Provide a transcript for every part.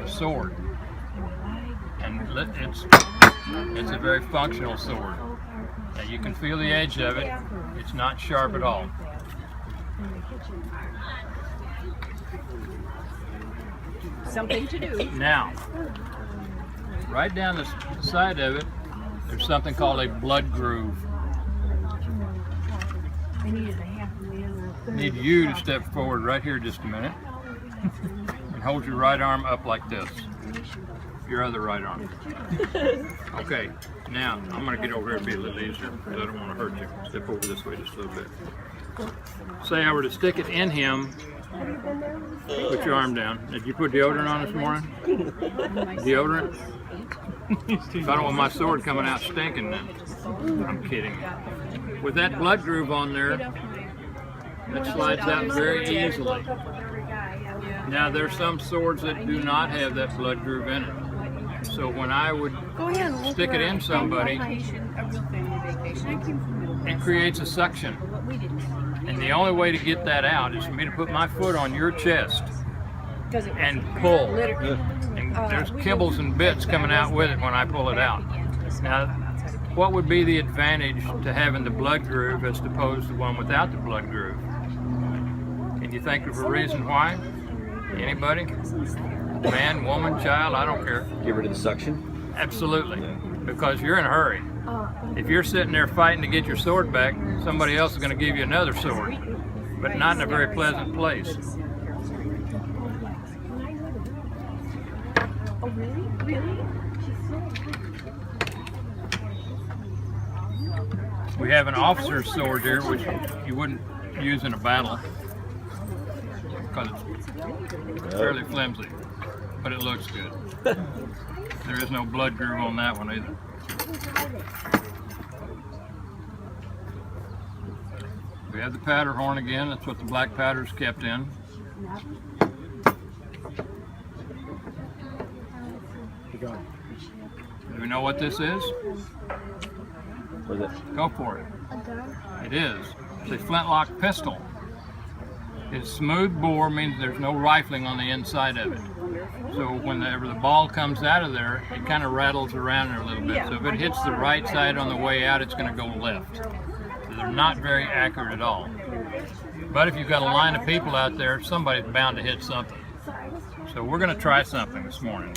a sword. And it's a very functional sword. Now you can feel the edge of it. It's not sharp at all. Something to do. Now, right down the side of it, there's something called a blood groove. I need you to step forward right here just a minute and hold your right arm up like this. Your other right arm. Okay, now I'm going to get over here and be a little easier because I don't want to hurt you. Step over this way just a little bit. Say I were to stick it in him, put your arm down. Did you put deodorant on this morning? Deodorant? I don't want my sword coming out stinking then. I'm kidding. With that blood groove on there, that slides out very easily. Now there's some swords that do not have that blood groove in it. So when I would stick it in somebody, it creates a suction. And the only way to get that out is for me to put my foot on your chest and pull. And there's kibbles and bits coming out with it when I pull it out. Now, what would be the advantage to having the blood groove as opposed to one without the blood groove? Can you think of a reason why? Anybody? Man, woman, child, I don't care. Get rid of the suction? Absolutely, because you're in a hurry. If you're sitting there fighting to get your sword back, somebody else is going to give you another sword, but not in a very pleasant place. Oh, really? Really? We have an officer's sword here, which you wouldn't use in a battle because it's fairly flimsy, but it looks good. There is no blood groove on that one either. We have the powder horn again. That's what the black powder is kept in. Do we know what this is? What is it? Go for it. It is. It's a Flintlock Pistol. It's smooth bore, means there's no rifling on the inside of it. So whenever the ball comes out of there, it kind of rattles around there a little bit. So if it hits the right side on the way out, it's going to go left. So they're not very accurate at all. But if you've got a line of people out there, somebody's bound to hit something. So we're going to try something this morning.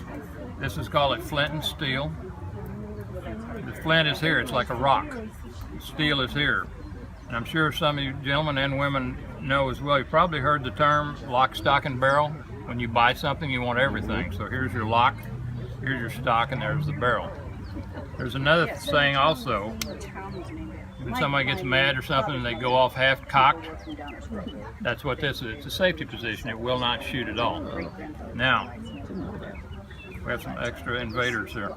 This is called a Flint and Steel. The flint is here, it's like a rock. The steel is here. And I'm sure some of you gentlemen and women know as well. You've probably heard the term lock, stock, and barrel. When you buy something, you want everything. So here's your lock, here's your stock, and there's the barrel. There's another saying also. When somebody gets mad or something and they go off half-cocked, that's what this is. It's a safety position. It will not shoot at all. Now, we have some extra invaders here.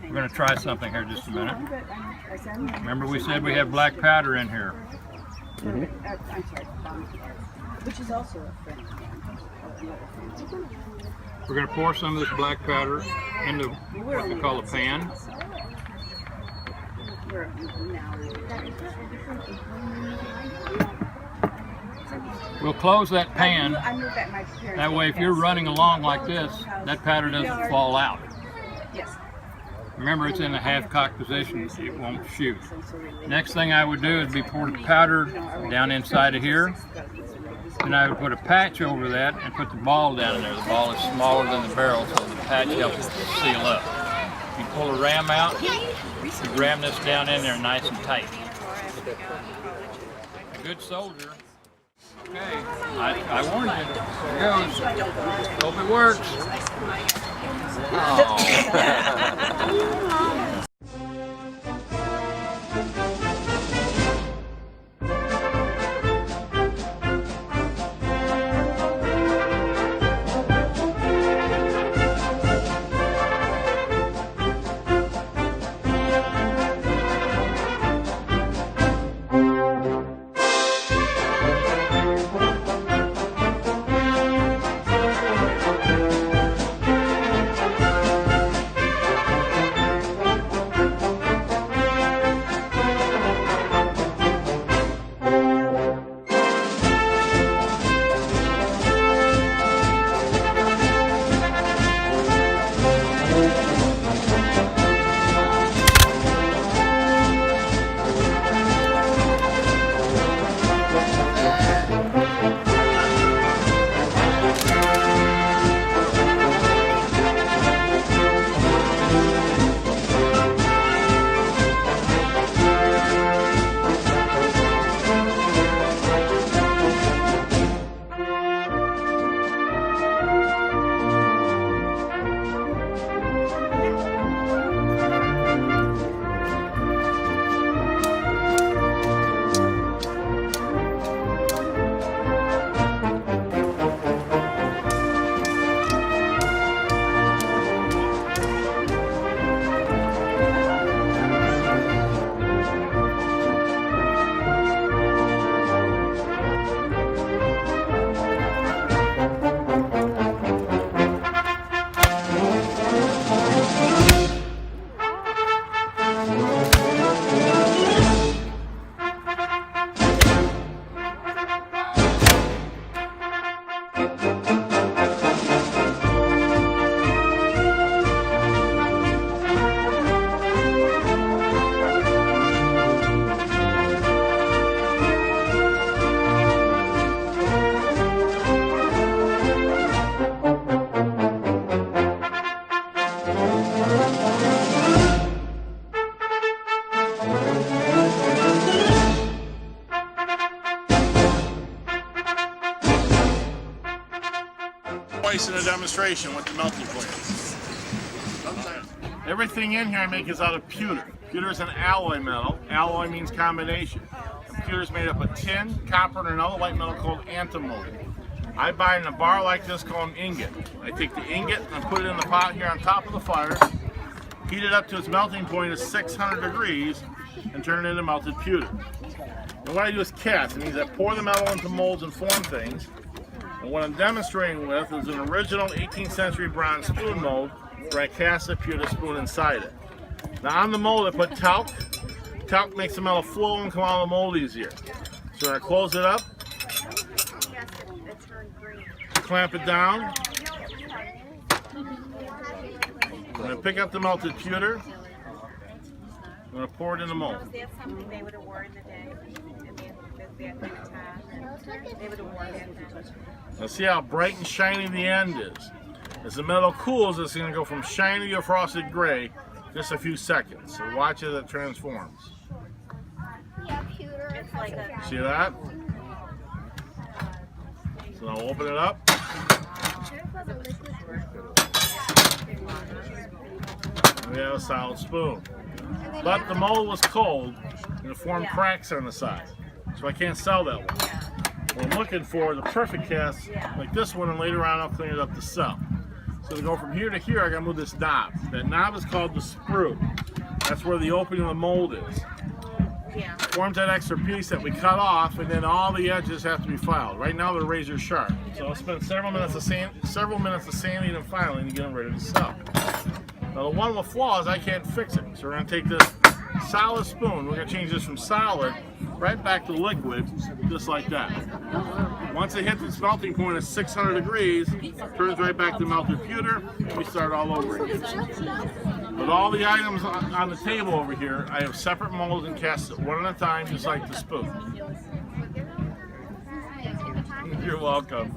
We're going to try something here just a minute. Remember we said we have black powder in here. Which is also a friend. We're going to pour some of this black powder into what we call a pan. We'll close that pan. That way if you're running along like this, that powder doesn't fall out. Remember, it's in a half-cocked position, it won't shoot. Next thing I would do is be pour the powder down inside of here. Then I would put a patch over that and put the ball down in there. The ball is smaller than the barrel, so the patch helps it seal up. You pull a ram out, you ram this down in there nice and tight. A good soldier. Okay, I warned you. Here goes. Hope it works. Oh. twice in a demonstration what the melting point is. Everything in here I make is out of pewter. Pewter is an alloy metal. Alloy means combination. And pewter is made up of tin, copper, and another white metal called antimony. I buy in a bar like this called an ingot. I take the ingot and put it in the pot here on top of the fire, heat it up to its melting point of 600 degrees, and turn it into melted pewter. And what I do is cast. It means I pour the metal into molds and form things. And what I'm demonstrating with is an original 18th century bronze spoon mold where I cast a pewter spoon inside it. Now on the mold I put talc. Talc makes the metal flow and come out of the mold easier. So I close it up, clamp it down. I'm going to pick up the melted pewter. I'm going to pour it in the mold. Was that something they would have worn in the day? That kind of time? They would have worn that. Now see how bright and shiny the end is. As the metal cools, it's going to go from shiny to frosted gray in just a few seconds. So watch as it transforms. It's like a See that? So now open it up. And we have a solid spoon. But the mold was cold and it formed cracks on the side. So I can't sell that one. What I'm looking for is a perfect cast like this one, and later on I'll clean it up to sell. So to go from here to here, I gotta move this knob. That knob is called the sprue. That's where the opening of the mold is. Forms that extra piece that we cut off, and then all the edges have to be filed. Right now they're razor sharp. So I'll spend several minutes of sanding and filing to get them ready to sell. Now the one with flaws, I can't fix it. So we're gonna take this solid spoon, we're gonna change this from solid right back to liquid, just like that. Once it hits its melting point at 600 degrees, it turns right back to melted pewter, and we start all over again. With all the items on the table over here, I have separate molds and cast it one at a time, just like the spoon. You're welcome.